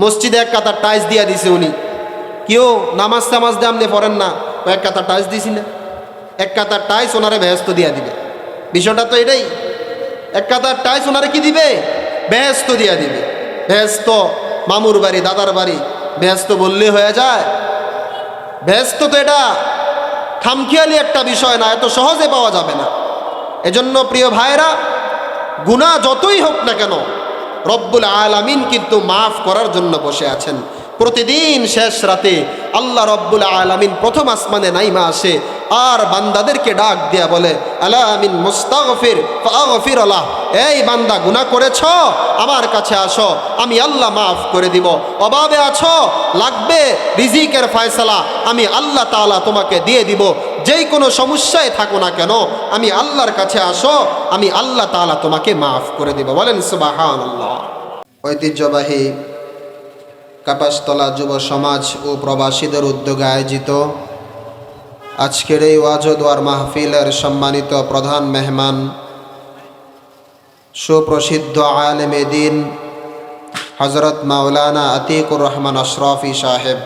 মসজিদে এক কাতার টাইলস দিয়া দিছে উনি, কেউ নামাজ টামাজ দিয়ে আপনি পড়েন না, এক কাতার টাইলস দিছি না, এক কাতার টাইলস ওনারে বেহেস্ত দিয়া দিবে। বিষয়টা তো এটাই, এক কাতার টাইলস ওনারে কি দিবে? বেহেস্ত দিয়া দিবে। বেহেস্ত মামুর বাড়ি, দাদার বাড়ি, বেহেস্ত বললে হয়ে যায়? বেহেস্ত তো এটা খামখেয়ালি একটা বিষয় না, এত সহজে পাওয়া যাবে না। এজন্য প্রিয় ভাইরা, গুনাহ যতই হোক না কেন রব্বুল আলামিন কিন্তু মাফ করার জন্য বসে আছেন। প্রতিদিন শেষ রাতে আল্লাহ রব্বুল আলামিন প্রথম আসমানে নাইমা আসে আর বান্দাদেরকে ডাক দিয়া বলে, আলা মিন মুস্তাগফির ফাগফির লাহ, এই বান্দা গুনাহ করেছ, আমার কাছে আসো, আমি আল্লাহ মাফ করে দিব। অভাবে আছো, লাগবে রিজিকের ফয়সালা, আমি আল্লাহ তাআলা তোমাকে দিয়ে দিব। যেই কোনো সমস্যায় থাকো না কেন, আমি আল্লাহর কাছে আসো, আমি আল্লাহ তাআলা তোমাকে মাফ করে দিব। বলেন সুবহানাল্লাহ। ঐতিহ্যবাহী কাপাসতলা যুব সমাজ ও প্রবাসীদের উদ্যোগে আয়োজিত আজকের এই ওয়াজ ও দোয়ার মাহফিলের সম্মানিত প্রধান মেহমান, সুপ্রসিদ্ধ আলেমে দ্বীন হযরত মাওলানা আতিকুর রহমান আশরাফি সাহেব,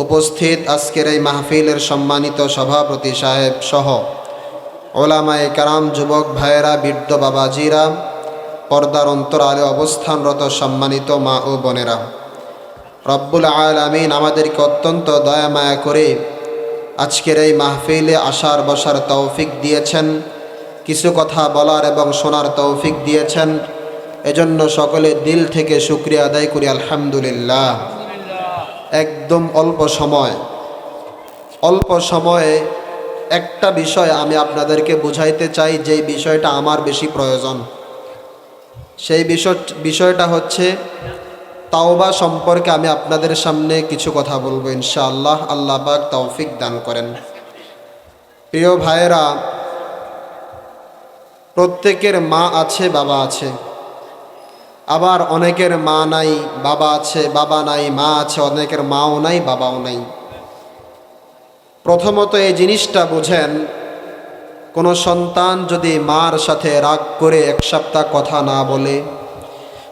উপস্থিত আজকের এই মাহফিলের সম্মানিত সভাপতি সাহেব সহ ওলামায়ে কেরাম, যুবক ভাইয়েরা, বৃদ্ধ বাবাজিরা, পর্দার অন্তরালে অবস্থানরত সম্মানিত মা ও বোনেরা, রব্বুল আলামিন আমাদেরকে অত্যন্ত দয়া মায়া করে আজকের এই মাহফিলে আসার বসার তৌফিক দিয়েছেন, কিছু কথা বলার এবং শোনার তৌফিক দিয়েছেন। এজন্য সকলে দিল থেকে শুকরিয়া আদায় করি আলহামদুলিল্লাহ। একদম অল্প সময়ে একটা বিষয় আমি আপনাদেরকে বুঝাইতে চাই, যেই বিষয়টা আমার বেশি প্রয়োজন। সেই বিষয়টা হচ্ছে তাওবা সম্পর্কে আমি আপনাদের সামনে কিছু কথা বলবো ইনশাআল্লাহ। আল্লাহ পাক তৌফিক দান করেন। প্রিয় ভাইয়েরা, প্রত্যেকের মা আছে, বাবা আছে, আবার অনেকের মা নাই, বাবা আছে, বাবা নাই, মা আছে, অনেকের মাও নাই, বাবাও নাই। প্রথমত এই জিনিসটা বুঝেন, কোনো সন্তান যদি মার সাথে রাগ করে এক সপ্তাহ কথা না বলে,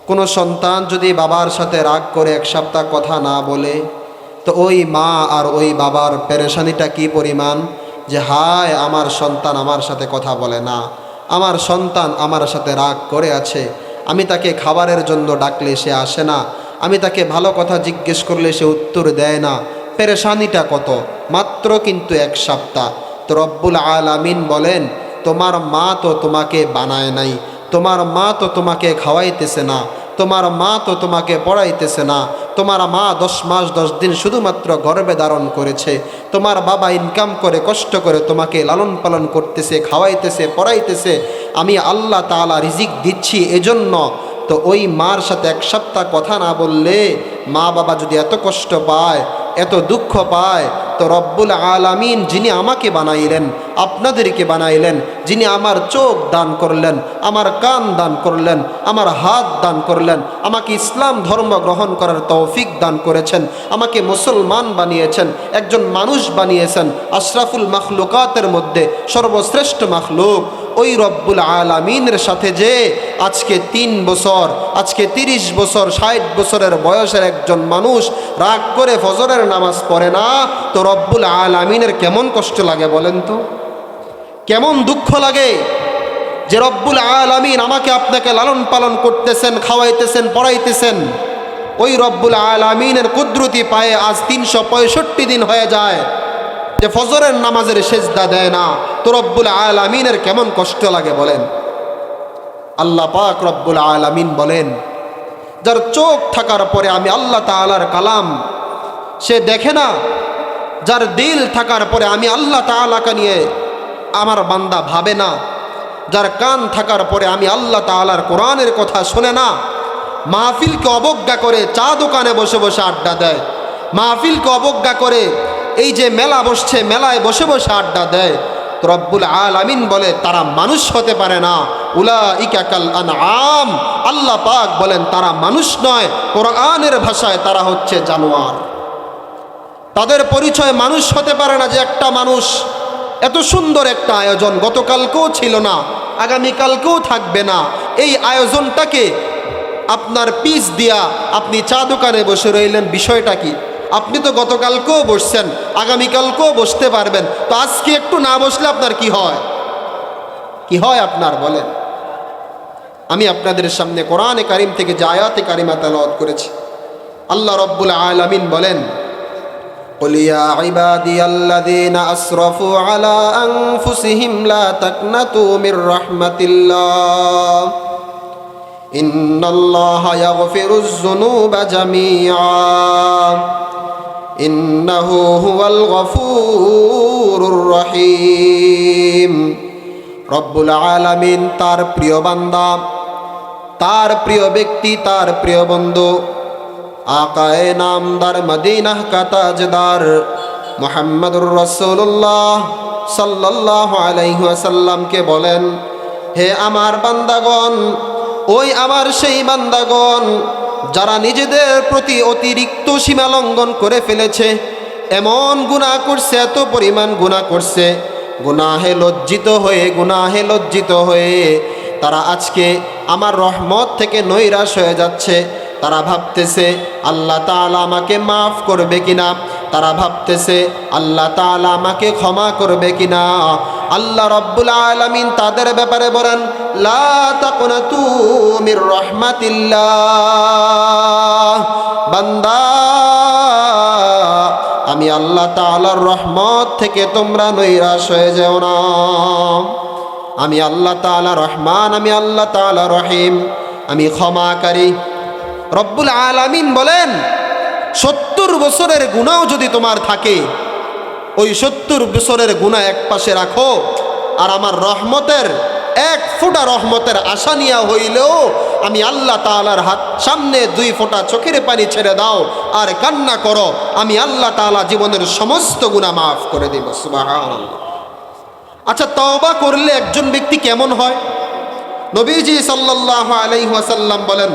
কোনো সন্তান যদি বাবার সাথে রাগ করে এক সপ্তাহ কথা না বলে, তো ওই মা আর ওই বাবার পেরেশানিটা কি পরিমাণ, যে হায় আমার সন্তান আমার সাথে কথা বলে না, আমার সন্তান আমার সাথে রাগ করে আছে, আমি তাকে খাবারের জন্য ডাকলে সে আসে না, আমি তাকে ভালো কথা জিজ্ঞেস করলে সে উত্তর দেয় না। পেরেশানিটা কত! মাত্র কিন্তু এক সপ্তাহ। তো রব্বুল আলামিন বলেন, তোমার মা তো তোমাকে বানায় নাই, তোমার মা তো তোমাকে খাওয়াইতেছে না, তোমার মা তো তোমাকে পড়াইতেছে না, তোমার মা 10 মাস 10 দিন শুধুমাত্র গর্ভে ধারণ করেছে, তোমার বাবা ইনকাম করে কষ্ট করে তোমাকে লালন পালন করতেছে, খাওয়াইতেছে, পড়াইতেছে, আমি আল্লাহ তাআলা রিজিক দিচ্ছি এজন্য। তো ওই মার সাথে এক সপ্তাহ কথা না বললে মা বাবা যদি এত কষ্ট পায়, এত দুঃখ পায়, তো রব্বুল আলামিন যিনি আমাকে বানাইলেন, আপনাদেরকে বানাইলেন, যিনি আমার চোখ দান করলেন, আমার কান দান করলেন, আমার হাত দান করলেন, আমাকে ইসলাম ধর্ম গ্রহণ করার তৌফিক দান করেছেন, আমাকে মুসলমান বানিয়েছেন, একজন মানুষ বানিয়েছেন, আশরাফুল মাখলুকাতের মধ্যে সর্বশ্রেষ্ঠ মাখলুক, ওই রব্বুল আলামিনের সাথে যে আজকে 3 বছর, আজকে 30 বছর, 60 বছরের বয়সের একজন মানুষ রাগ করে ফজরের নামাজ পড়ে না, তো রব্বুল আলামিনের কেমন কষ্ট লাগে বলেন তো? কেমন দুঃখ লাগে যে রব্বুল আলামিন আমাকে আপনাকে লালন পালন করতেছেন, খাওয়াইতেছেন, পড়াইতেছেন। ওই রব্বুল আলামিনের কুদরতি পায়ে আজ 365 দিন হয়ে যায় যে ফজরের নামাজের সেজদা দেয় না, তো রব্বুল আলামিনের কেমন কষ্ট লাগে বলেন? আল্লাহ পাক রব্বুল আলামিন বলেন, যার চোখ থাকার পরে আমি আল্লাহ তাআলার কালাম সে দেখে না, যার দিল থাকার পরে আমি আল্লাহ তাআলাকে নিয়ে আমার বান্দা ভাবে না, যার কান থাকার পরে আমি আল্লাহ তাআলার কোরআনের কথা শোনে না, মাহফিলকে অবজ্ঞা করে চা দোকানে বসে বসে আড্ডা দেয়, মাহফিলকে অবজ্ঞা করে এই যে মেলা বসছে মেলায় বসে বসে আড্ডা দেয়, তো রব্বুল আলামিন বলে তারা মানুষ হতে পারে না। উলাইকা কাল আনআম, আল্লাহ পাক বলেন তারা মানুষ নয়, কোরআনের ভাষায় তারা হচ্ছে জানোয়ার। তাদের পরিচয় মানুষ হতে পারে না। যে একটা মানুষ, এত সুন্দর একটা আয়োজন গতকালকেও ছিল না, আগামীকালকেও থাকবে না, এই আয়োজনটাকে আপনার পিস দিয়া আপনি চা দোকানে বসে রইলেন, বিষয়টা কি? আপনি তো গতকালকেও বসছেন, আগামীকালকেও বসতে পারবেন, তো আজকে একটু না বসলে আপনার কি হয়? কি হয় আপনার বলেন? আমি আপনাদের সামনে কোরআনে কারিম থেকে যে আয়াতে কারিমা তেলাওয়াত করেছি, আল্লাহ রব্বুল আলামিন বলেন, قل يا عبادي الذين أسرفوا على أنفسهم لا تقنطوا من رحمة الله إن الله يغفر الذنوب جميعا إنه هو الغفور الرحيم। রব্বুল আলামিন তার প্রিয় বান্দা, তার প্রিয় ব্যক্তি, তার প্রিয় বন্ধু আকায়ে নামদার মদিনাহ কা তাজদার মুহাম্মদুর রাসূলুল্লাহ সাল্লাল্লাহু আলাইহি ওয়াসাল্লামকে বলেন, হে আমার বান্দাগণ, ওই আমার সেই বান্দাগণ যারা নিজেদের প্রতি অতিরিক্ত সীমা লঙ্ঘন করে ফেলেছে, এমন গুনাহ করছে, এত পরিমাণ গুনাহ করছে, গুনাহে লজ্জিত হয়ে তারা আজকে আমার রহমত থেকে নৈরাশ হয়ে যাচ্ছে। তারা ভাবতেছে আল্লাহ তাআলা আমাকে মাফ করবে কিনা, তারা ভাবতেছে আল্লাহ তাআলা আমাকে ক্ষমা করবে কিনা। আল্লাহ রব্বুল আলামিন তাদের ব্যাপারে বলেন, লা তাকুনাতু মির রাহমাতিল্লাহ, বান্দা আমি আল্লাহ তাআলার রহমত থেকে তোমরা নৈরাশ হয়ে যেও না। আমি আল্লাহ তাআলা রহমান, আমি আল্লাহ তাআলা রহিম, আমি ক্ষমাকারী। রব্বুল আলামিন বলেন, 70 বছরের গুনাহ যদি তোমার থাকে, ওই 70 বছরের গুনাহ এক পাশে রাখো, আর আমার রহমতের এক ফোঁটা রহমতের আশা নিয়া হইলেও আমি আল্লাহ তাআলার হাত সামনে 2 ফোঁটা চোখের পানি ছেড়ে দাও আর কান্না করো, আমি আল্লাহ তাআলা জীবনের সমস্ত গুনাহ মাফ করে দেব। সুবহানাল্লাহ। আচ্ছা, তওবা করলে একজন ব্যক্তি কেমন হয়? নবীজি সাল্লাল্লাহু আলাইহি ওয়াসাল্লাম বলেন,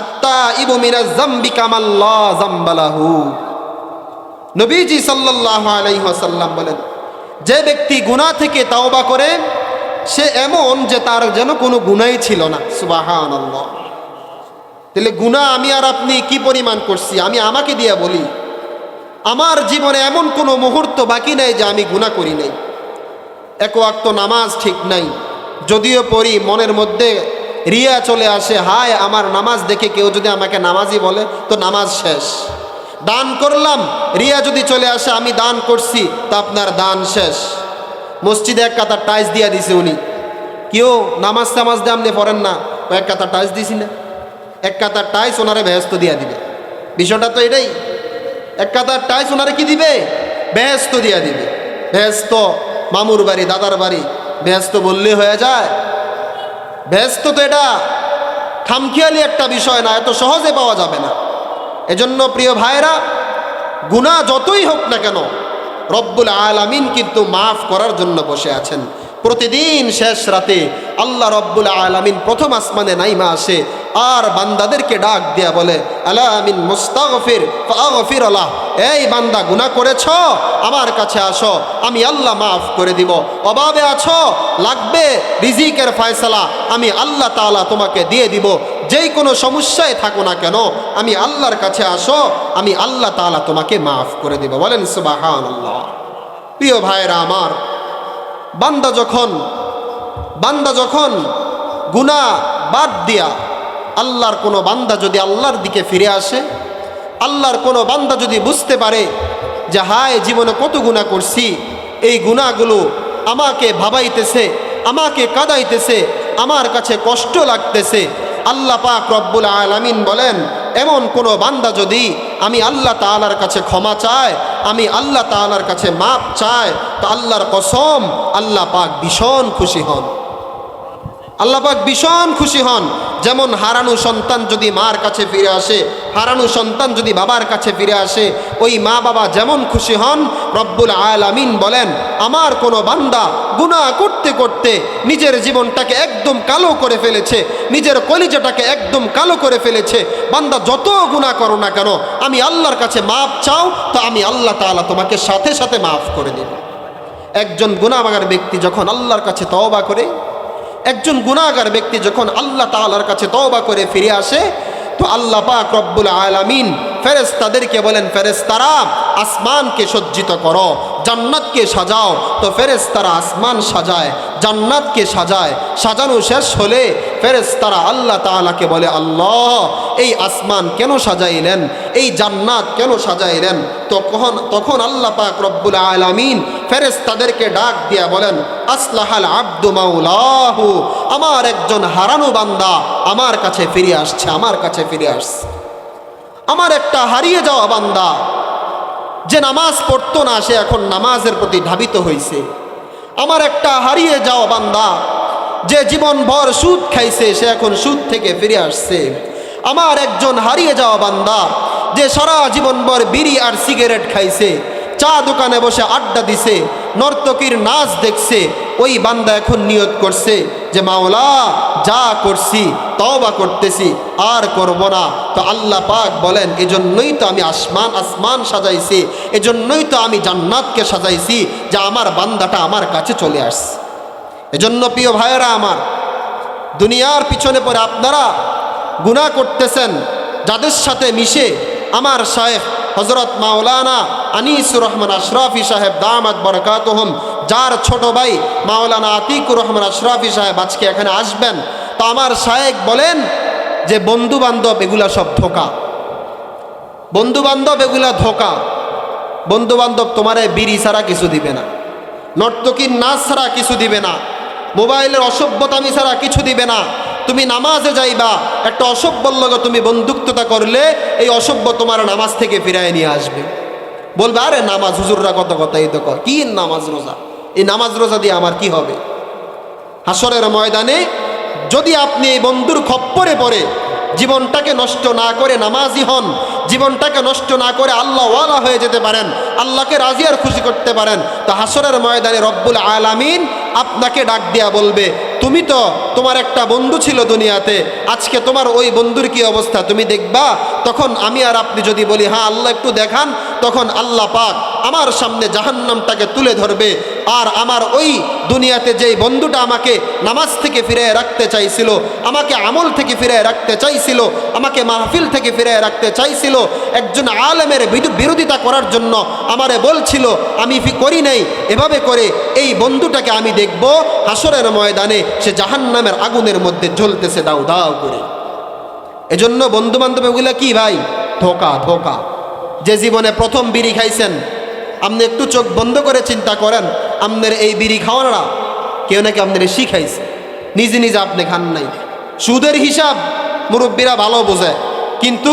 আত্তাইবু মিনাজ যামবি কামাল লা যামবা লাহু। নবীজি সাল্লাল্লাহু আলাইহি ওয়াসাল্লাম বলেন, যে ব্যক্তি গুনাহ থেকে তওবা করে সে এমন যে তার যেন কোনো গুনাহই ছিল না। সুবহানাল্লাহ। তাহলে গুনাহ আমি আর আপনি কি পরিমাণ করছি, আমি আমাকে দিয়ে বলি, আমার জীবনে এমন কোনো মুহূর্ত বাকি নাই যে আমি গুনাহ করি নাই। এক ওয়াক্ত নামাজ ঠিক নাই, যদিও পড়ি মনের মধ্যে রিয়া চলে আসে, হায় আমার নামাজ দেখে কেউ যদি আমাকে নামাজি বলে তো নামাজ শেষ। দান করলাম, রিয়া যদি চলে আসে আমি দান করছি, তা আপনার দান শেষ। মসজিদে এক কাতার টাইলস দিয়া দিছে উনি, কেউ নামাজ টামাজ দিয়ে আপনি পড়েন না, এক কাতার টাইলস দিছি না, এক কাতার টাইলস ওনারে বেহেস্ত দিয়া দিবে। বিষয়টা তো এটাই, এক কাতার টাইলস ওনারে কি দিবে? বেহেস্ত দিয়া দিবে। বেহেস্ত মামুর বাড়ি, দাদার বাড়ি, বেহেস্ত বললে হয়ে যায়? বেহেস্ত তো এটা খামখেয়ালি একটা বিষয় না, এত সহজে পাওয়া যাবে না। এজন্য প্রিয় ভাইরা, গুনাহ যতই হোক না কেন রব্বুল আলামিন কিন্তু মাফ করার জন্য বসে আছেন। প্রতিদিন শেষ রাতে আল্লাহ রব্বুল আলামিন প্রথম আসমানে নাইমা আসে আর বান্দাদেরকে ডাক দিয়া বলে, আলা মিন মুস্তাগফির ফাগফির লাহ, এই বান্দা গুনাহ করেছ, আমার কাছে আসো, আমি আল্লাহ মাফ করে দিব। অভাবে আছো, লাগবে রিজিকের ফয়সালা, আমি আল্লাহ তাআলা তোমাকে দিয়ে দিব। যেই কোনো সমস্যায় থাকো না কেন, আমি আল্লাহর কাছে আসো, আমি আল্লাহ তাআলা তোমাকে মাফ করে দিব। বলেন সুবহানাল্লাহ। প্রিয় ভাইরা আমার, বান্দা যখন গুনাহ বাদ দিয়া আল্লাহর কোনো বান্দা যদি আল্লাহর দিকে ফিরে আসে, আল্লাহর কোনো বান্দা যদি বুঝতে পারে যে হায় জীবনে কত গুনাহ করছি, এই গুনাহগুলো আমাকে ভাবাইতেছে, আমাকে কাঁদাইতেছে, আমার কাছে কষ্ট লাগতেছে, আল্লাহ পাক রব্বুল আলামিন বলেন, এমন কোনো বান্দা যদি আমি আল্লাহ তাআলার কাছে ক্ষমা চায়, আমি আল্লাহ তাআলার কাছে মাপ চায়, তো আল্লাহর কসম আল্লাহ পাক ভীষণ খুশি হন। আল্লাহ পাক ভীষণ খুশি হন। যেমন হারানো সন্তান যদি মার কাছে ফিরে আসে, হারানো সন্তান যদি বাবার কাছে ফিরে আসে, ওই মা বাবা যেমন খুশি হন, রব্বুল আলামিন বলেন, আমার কোনো বান্দা গুনাহ করতে করতে নিজের জীবনটাকে একদম কালো করে ফেলেছে, নিজের কলিজাটাকে একদম কালো করে ফেলেছে, বান্দা যত গুনাহ করো না কেন, আমি আল্লাহর কাছে মাপ চাও, তো আমি আল্লাহ তাআলা তোমাকে সাথে সাথে মাফ করে দেব। একজন গুনাহগার ব্যক্তি যখন আল্লাহর কাছে তওবা করে, একজন গুনাহগার ব্যক্তি যখন আল্লাহ তাআলার কাছে তওবা করে ফিরে আসে, তো আল্লাহ পাক রব্বুল আলামিন ফেরেশতাদেরকে বলেন, ফেরেশতারা আসমানকে সজ্জিত করো, জান্নাতকে সাজাও। তো ফেরেশতারা আসমান সাজায়, জান্নাতকে সাজায়। সাজানো শেষ হলে ফেরেশতারা আল্লাহ তাআলাকে বলে, আল্লাহ এই আসমান কেন সাজাইলেন, এই জান্নাত কেন সাজাইলেন? তখন আল্লাহ পাক রব্বুল আলামিন ফেরেশতাদেরকে ডাক দিয়া বলেন, আসলাহাল আব্দু মাওলাহু, আমার একজন হারানো বান্দা আমার কাছে ফিরে আসছে, আমার কাছে ফিরে আসছে। আমার একটা হারিয়ে যাওয়া বান্দা, যে নামাজ পড়তো না সে এখন নামাজের প্রতি ধাবিত হয়েছে। আমার একটা হারিয়ে যাওয়া বান্দা, যে জীবনভর সুদ খাইছে সে এখন সুদ থেকে ফিরে আসছে। আমার একজন হারিয়ে যাওয়া বান্দা, যে সারা জীবনভর বিড়ি আর সিগারেট খাইছে, চা দোকানে বসে আড্ডা দিছে, নর্তকীর নাচ দেখছে, ওই বান্দা এখন নিয়ত করছে যে মাওলা যা করছি তওবা করতেছি, আর করব না। তো আল্লাহ পাক বলেন, এজন্যই তো আমি আসমান সাজাইছি, এজন্যই তো আমি জান্নাতকে সাজাইছি, যে আমার বান্দাটা আমার কাছে চলে আসছে। এজন্য প্রিয় ভাইয়েরা আমার, দুনিয়ার পিছনে পড়ে আপনারা গুনাহ করতেছেন, যাদের সাথে মিশে আমার শায়েখ হযরত মাওলানা আনিসুর রহমান আশরাফি সাহেব দামাত বরকাতুহুম, যার ছোট ভাই মাওলানা আতিকুর রহমান আশরাফি সাহেব আজকে এখানে আসবেন, তো আমার শায়েখ বলেন যে বন্ধু বান্ধব এগুলা সব ধোঁকা, বন্ধু বান্ধব এগুলা ধোঁকা। বন্ধু বান্ধব তোমারে বিড়ি ছাড়া কিছু দিবে না, নর্তকীর নাচ ছাড়া কিছু দিবে না, মোবাইলের অসভ্যতামি ছাড়া কিছু দিবে না। তুমি নামাজে যাইবা, একটা অসভ্যর লগে তুমি বন্ধুত্বতা করলে এই অসভ্য তোমার নামাজ থেকে ফিরায় নিয়ে আসবে। বলবে আরে নামাজ হুজুররা কত কথা, এই তো কি নামাজ রোজা, এই নামাজ রোজা দিয়ে আমার কি হবে? হাসরের ময়দানে যদি আপনি এই বন্ধুর খপ্পরে পড়ে জীবনটাকে নষ্ট না করে নামাজি হন, জীবনটাকে নষ্ট না করে আল্লাহ ওয়ালা হয়ে যেতে পারেন, আল্লাহকে রাজি আর খুশি করতে পারেন, তো হাসরের ময়দানে রব্বুল আলামিন আপনাকে ডাক দিয়া বলবে, তুমি তো তোমার একটা বন্ধু ছিল দুনিয়াতে, আজকে তোমার ওই বন্ধুর কি অবস্থা তুমি দেখবা। তখন আমি আর আপনি যদি বলি হ্যাঁ আল্লাহ একটু দেখান, তখন আল্লাহ পাক আমার সামনে জাহান্নামটাকে তুলে ধরবে, আর আমার ওই দুনিয়াতে যেই বন্ধুটা আমাকে নামাজ থেকে ফিরিয়ে রাখতে চাইছিল, আমাকে আমল থেকে ফিরিয়ে রাখতে চাইছিল, আমাকে মাহফিল থেকে ফিরিয়ে রাখতে চাইছিল, একজন আলেমের বিরোধিতা করার জন্য আমারে বলছিল, আমি করি নাই, এভাবে করে এই বন্ধুটাকে আমি দেখব হাসরের ময়দানে সে জাহান্নামের আগুনের মধ্যে জ্বলতেছে দাউ দাউ করে। এজন্য বন্ধু বান্ধব এগুলা কি ভাই? ধোঁকা, ধোঁকা। যে জীবনে প্রথম বিড়ি খাইছেন, আপনি একটু চোখ বন্ধ করে চিন্তা করেন, আপনার এই বিড়ি খাওয়ারা কেউ নাকি আপনার শিখাইছে, নিজে নিজে আপনি খান নাই। সুদের হিসাব মুরব্বীরা ভালো বোঝে, কিন্তু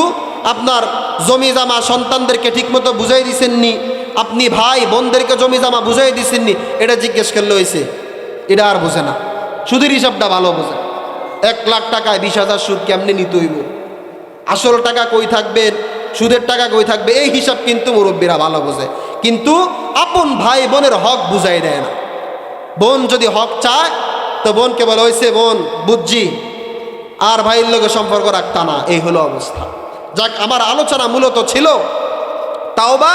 আপনার জমি জামা সন্তানদেরকে ঠিকমতো বুঝাই দিছেননি, আপনি ভাই বোনদেরকে জমি জামা বুঝাই দিছেননি, এটা জিজ্ঞেস করলে হয়েছে, এটা আর বোঝে না। সুদের হিসাবটা ভালো বোঝে। 1 লাখ টাকায় 20,000 সুদ কেমনি নিতে হইব, আসল টাকা কই থাকবে, সুদের টাকা কই থাকবে, এই হিসাব কিন্তু মুরব্বীরা ভালো বোঝে, কিন্তু আপন ভাই বোনের হক বুঝাই দেয় না। বোন যদি হক চায় তো বোনকে বলে হয়েছে বোন বুঝছি, আর ভাইয়ের লোকের সম্পর্ক রাখতা না, এই হলো অবস্থা। যাক, আমার আলোচনা মূলত ছিল তাওবা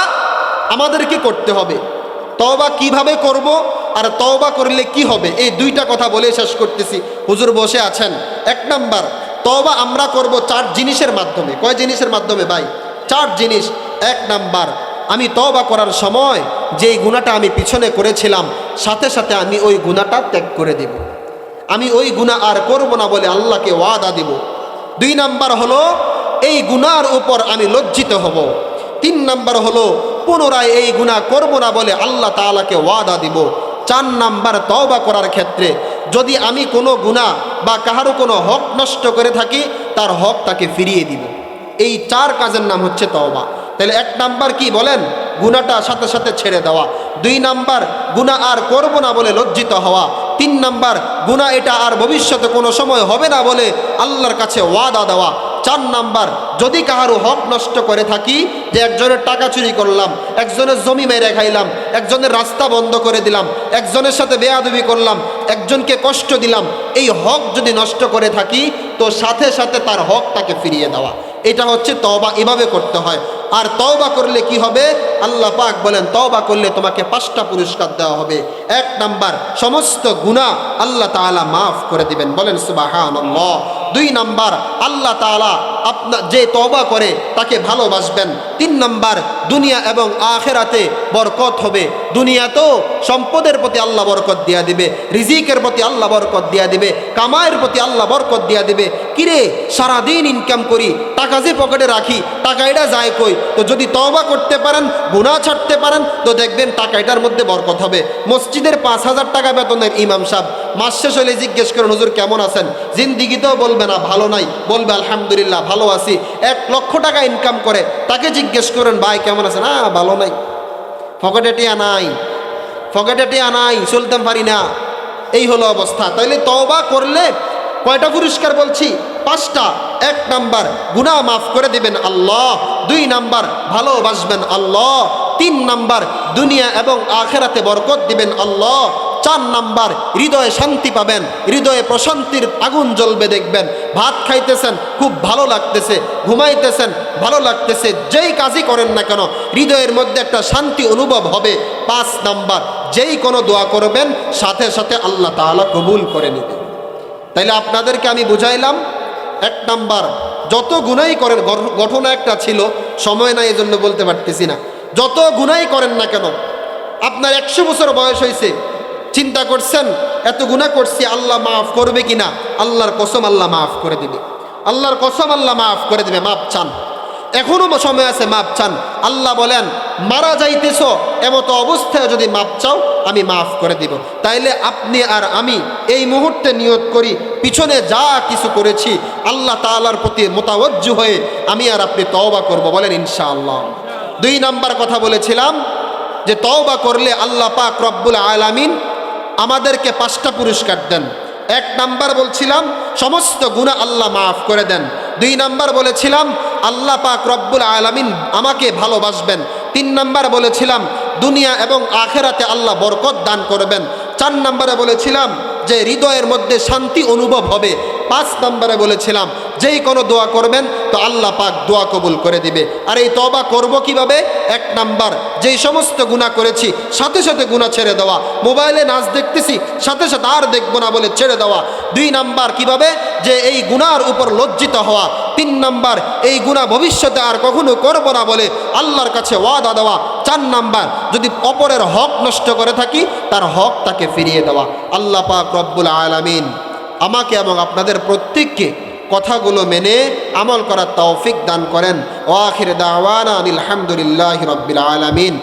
আমাদেরকে করতে হবে, তওবা কিভাবে করব আর তওবা করলে কি হবে, এই দুইটা কথা বলে শেষ করতেছি। হুজুর বসে আছেন। 1 নাম্বার, তওবা আমরা করব 4 জিনিসের মাধ্যমে। কয় জিনিসের মাধ্যমে ভাই? 4 জিনিস। 1 নাম্বার, আমি তওবা করার সময় যেই গুনাহটা আমি পিছনে করেছিলাম সাথে সাথে আমি ওই গুনাহটা ত্যাগ করে দেব, আমি ওই গুনাহ আর করব না বলে আল্লাহকে ওয়াদা দেব। 2 নাম্বার হলো এই গুনার উপর আমি লজ্জিত হব। 3 নাম্বার হলো পুনরায় এই গুনাহ করব না বলে আল্লাহ তাআলাকে ওয়াদা দিব। 4 নাম্বার, তওবা করার ক্ষেত্রে যদি আমি কোনো গুনাহ বা কাহারও কোনো হক নষ্ট করে থাকি তার হক তাকে ফিরিয়ে দিব। এই 4 কাজের নাম হচ্ছে তওবা। তাহলে 1 নাম্বার কি বলেন? গুনাহটা সাথে সাথে ছেড়ে দেওয়া। 2 নাম্বার, গুনাহ আর করব না বলে লজ্জিত হওয়া। 3 নাম্বার, গুনাহ এটা আর ভবিষ্যতে কোনো সময় হবে না বলে আল্লাহর কাছে ওয়াদা দেওয়া। 4 নাম্বার, যদি কাহারও হক নষ্ট করে থাকি, যে একজনের টাকা চুরি করলাম, একজনের জমি মেরে খাইলাম, একজনের রাস্তা বন্ধ করে দিলাম, একজনের সাথে বেয়াদবি করলাম, একজনকে কষ্ট দিলাম, এই হক যদি নষ্ট করে থাকি তো সাথে সাথে তার হক তাকে ফিরিয়ে দেওয়া। এটা হচ্ছে তওবা, এভাবে করতে হয়। আর তওবা করলে কি হবে? আল্লাহ পাক বলেন তওবা করলে তোমাকে 5টা পুরস্কার দেওয়া হবে। 1 নাম্বার, সমস্ত গুনাহ আল্লাহ তাআলা মাফ করে দিবেন, বলেন সুবহানাল্লাহ। 2 নাম্বার, আল্লাহ তাআলা আপনার যে তওবা করে তাকে ভালোবাসবেন। 3 নাম্বার, দুনিয়া এবং আখিরাতে বরকত হবে। দুনিয়াতেও সম্পদের প্রতি আল্লাহ বরকত দিয়া দিবে, রিজিকের প্রতি আল্লাহ বরকত দিয়া দিবে, কামাইয়ের প্রতি আল্লাহ বরকত দিয়া দিবে। কিরে সারাদিন ইনকাম করি, টাকা যে পকেটে রাখি, টাকা এটা যায় কই? তো যদি তওবা করতে পারেন, গুনাহ ছাড়তে পারেন, তো দেখবেন টাকা এটার মধ্যে বরকত হবে। মসজিদের 5,000 টাকা বেতনের ইমাম সাহেব মাস শেষ হলে জিজ্ঞেস করেন, হুজুর কেমন আছেন? জিন্দিগিতেও বলবে না ভালো নাই, বলবে আলহামদুলিল্লাহ ভালো আছি। 1 লক্ষ টাকা ইনকাম করে, তাকে জিজ্ঞেস করেন ভাই কেমন আছেন? ভালো নাই, পকেটে টিয়া নাই, পকেটে টিয়া নাই, চলতে পারি না, এই হলো অবস্থা। তাইলে তওবা করলে কয়টা পুরস্কার বলছি? 5টা। 1 নাম্বার, গুনাহ মাফ করে দিবেন আল্লাহ। 2 নাম্বার, ভালোবাসবেন আল্লাহ। 3 নাম্বার, দুনিয়া এবং আখিরাতে বরকত দিবেন আল্লাহ। 4 নাম্বার, হৃদয়ে শান্তি পাবেন, হৃদয়ে প্রশান্তির আগুন জ্বলবে। দেখবেন ভাত খাইতেছেন খুব ভালো লাগতেছে, ঘুমাইতেছেন ভালো লাগতেছে, যেই কাজই করেন না কেন হৃদয়ের মধ্যে একটা শান্তি অনুভব হবে। 5 নাম্বার, যেই কোনো দোয়া করবেন সাথে সাথে আল্লাহ তাআলা কবুল করে নেবেন। তাইলে আপনাদেরকে আমি বুঝাইলাম 1 নাম্বার, যত গুনাহই করেন, ঘটনা একটা ছিল, সময় নাই এজন্য বলতে পারতেছি না, যত গুনাহই করেন না কেন, আপনার 100 বছর বয়স হয়েছে, চিন্তা করছেন এত গুনাহ করছি আল্লাহ মাফ করবে কিনা? আল্লাহর কসম আল্লাহ মাফ করে দিবে, আল্লাহর কসম আল্লাহ মাফ করে দিবে। মাফ চান, এখনো সময় আছে, মাফ চান। আল্লাহ বলেন মারা যাইতেছ এমতো অবস্থায় যদি মাফ চাও আমি মাফ করে দিব। তাইলে আপনি আর আমি এই মুহূর্তে নিয়ত করি, পিছনে যা কিছু করেছি আল্লাহ তাআলার প্রতি মোতাওয়াজ্জু হয়ে আমি আর আপনি তওবা করব, বলেন ইনশাআল্লাহ। 2 নাম্বার কথা বলেছিলাম যে তওবা করলে আল্লাহ পাক রব্বুল আলামিন আমাদেরকে 5টা পুরস্কার দেন। 1 নাম্বার বলছিলাম সমস্ত গুনাহ আল্লাহ মাফ করে দেন। 2 নাম্বার বলেছিলাম আল্লাহ পাক রব্বুল আলামিন আমাকে ভালোবাসবেন। 3 নাম্বার বলেছিলাম দুনিয়া এবং আখিরাতে আল্লাহ বরকত দান করবেন। 4 নাম্বারে বলেছিলাম যে হৃদয়ের মধ্যে শান্তি অনুভব হবে। 5 নাম্বারে বলেছিলাম যেই কোনো দোয়া করবেন তো আল্লাহ পাক দোয়া কবুল করে দিবে। আর এই তওবা করব কিভাবে? 1 নাম্বার, যেই সমস্ত গুনাহ করেছি সাথে সাথে গুনাহ ছেড়ে দেওয়া, মোবাইলে নাচ দেখতেছি সাথে সাথে আর দেখবো না বলে ছেড়ে দেওয়া। 2 নাম্বার কিভাবে? যে এই গুনাহর উপর লজ্জিত হওয়া। 3 নাম্বার, এই গুনাহ ভবিষ্যতে আর কখনো করব না বলে আল্লাহর কাছে ওয়াদা দেওয়া। 4 নাম্বার, যদি অপরের হক নষ্ট করে থাকি তার হক তাকে ফিরিয়ে দেওয়া। আল্লাহ পাক রব্বুল আলামিন আমাকে এবং আপনাদের প্রত্যেককে কথাগুলো মেনে আমল করার তৌফিক দান করেন। ওয়া আখির দাওয়ানা আলহামদুলিল্লাহি রাব্বিল আলামিন।